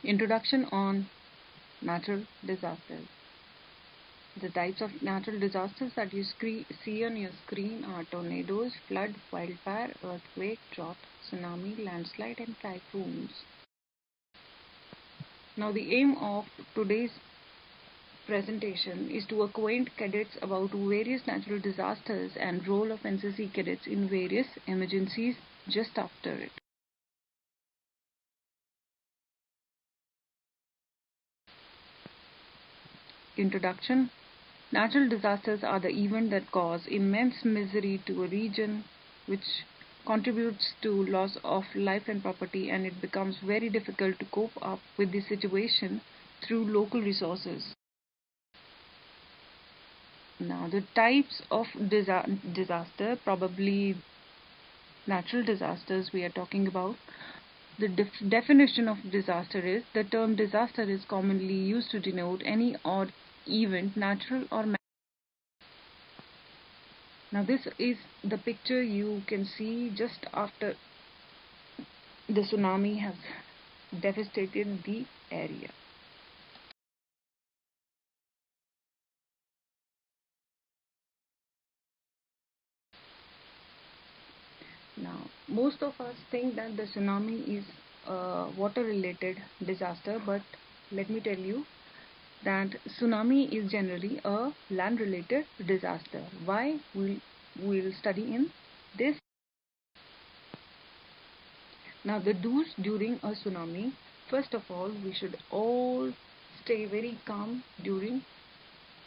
Introduction on natural disasters. The types of natural disasters that you see on your screen are tornadoes, flood, wildfire, earthquake, drought, tsunami, landslide, and typhoons. Now, the aim of today's presentation is to acquaint cadets about various natural disasters and role of NCC cadets in various emergencies just after it. Introduction. Natural disasters are the event that cause immense misery to a region, which contributes to loss of life and property, and it becomes very difficult to cope up with the situation through local resources. Now, the types of disaster, probably natural disasters we are talking about. The definition of disaster is the term disaster is commonly used to denote any odd event, natural or man. Now, this is the picture you can see just after the tsunami has devastated the area. Now, most of us think that the tsunami is a water related disaster, but let me tell you that tsunami is generally a land related disaster. Why? We'll study in this. Now, the do's during a tsunami. First of all, we should all stay very calm during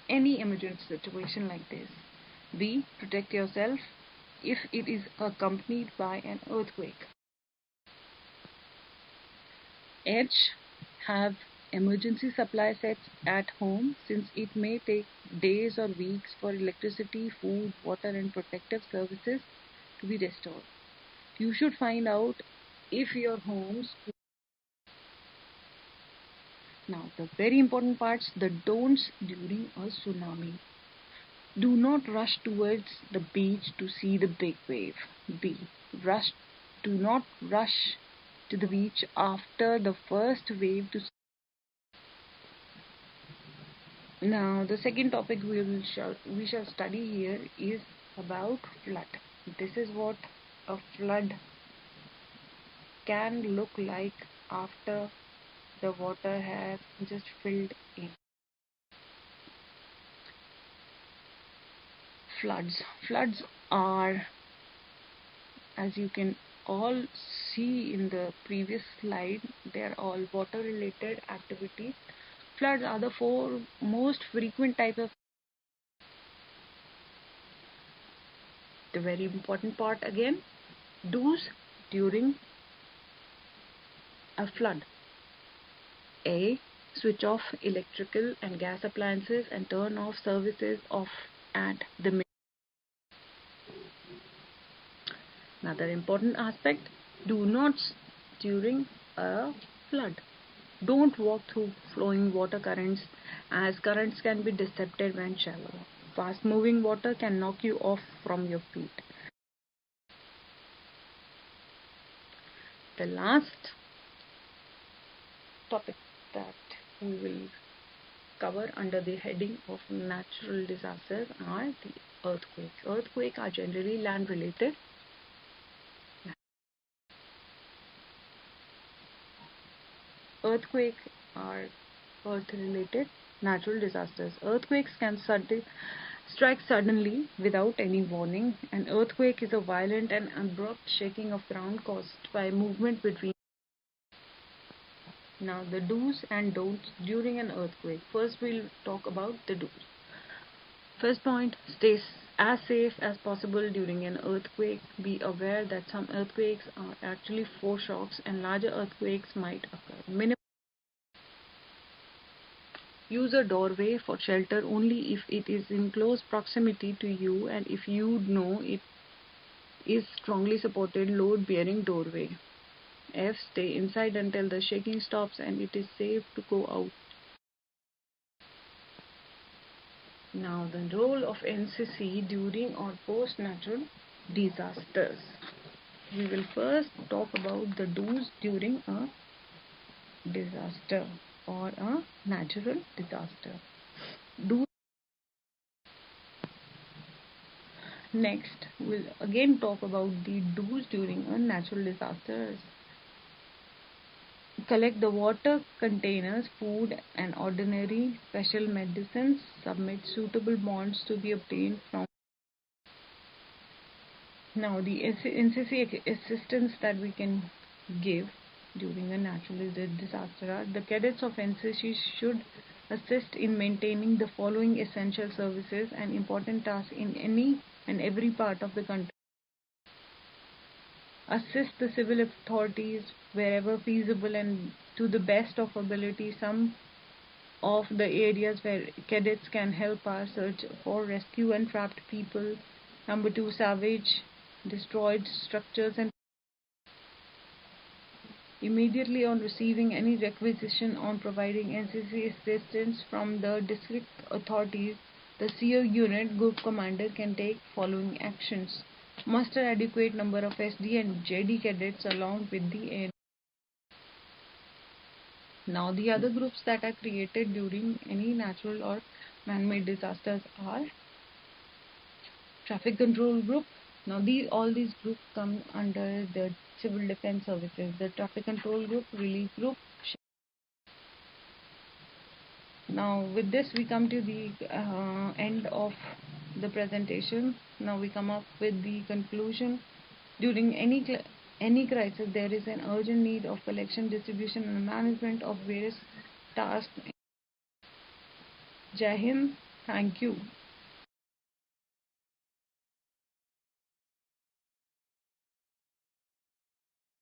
any emergency situation like this. B. Protect yourself if it is accompanied by an earthquake. H. Have emergency supply sets at home since it may take days or weeks for electricity, food, water, and protective services to be restored. You should find out if your homes. Now, the very important parts, the don'ts during a tsunami. Do not rush towards the beach to see the big wave. B. Rush. Do not rush to the beach after the first wave to. Now, the second topic we shall study here is about flood. This is what a flood can look like after the water has just filled in. Floods are, as you can all see in the previous slide, they are all water related activities. Floods are the four most frequent types of. The very important part again, do's during a flood. A. Switch off electrical and gas appliances and turn off services off at the minimum. Another important aspect, do not during a flood. Don't walk through flowing water currents as currents can be deceptive when shallow. Fast moving water can knock you off from your feet. The last topic that we will cover under the heading of natural disasters are the earthquakes. Earthquakes are generally land related. Earthquakes are earth related natural disasters. Earthquakes can strike suddenly without any warning. An earthquake is a violent and abrupt shaking of ground caused by movement between. Now, the do's and don'ts during an earthquake. First, we'll talk about the do's. First point, stay as safe as possible during an earthquake. Be aware that some earthquakes are actually foreshocks and larger earthquakes might occur. Use a doorway for shelter only if it is in close proximity to you and if you know it is strongly supported load bearing doorway. F. Stay inside until the shaking stops and it is safe to go out. Now, the role of NCC during or post natural disasters. We will first talk about the do's during a disaster or a natural disaster. Do Next, we'll again talk about the do's during a natural disaster. Collect the water containers, food, and ordinary special medicines. Submit suitable bonds to be obtained from. Now, the NCC assistance that we can give during a natural disaster are the cadets of NCC should assist in maintaining the following essential services and important tasks in any and every part of the country. Assist the civil authorities wherever feasible and to the best of ability. Some of the areas where cadets can help are search for rescue and trapped people. Number two, salvage destroyed structures and immediately on receiving any requisition on providing NCC assistance from the district authorities, the CO unit group commander can take following actions. Muster adequate number of SD and JD cadets along with the air. Now the other groups that are created during any natural or man-made disasters are traffic control group. Now all these groups come under the civil defense services. The traffic control group, relief group. Now with this we come to the end of the presentation. Now we come up with the conclusion. During any crisis, there is an urgent need of collection, distribution, and management of various tasks. Jai Hind. Thank you.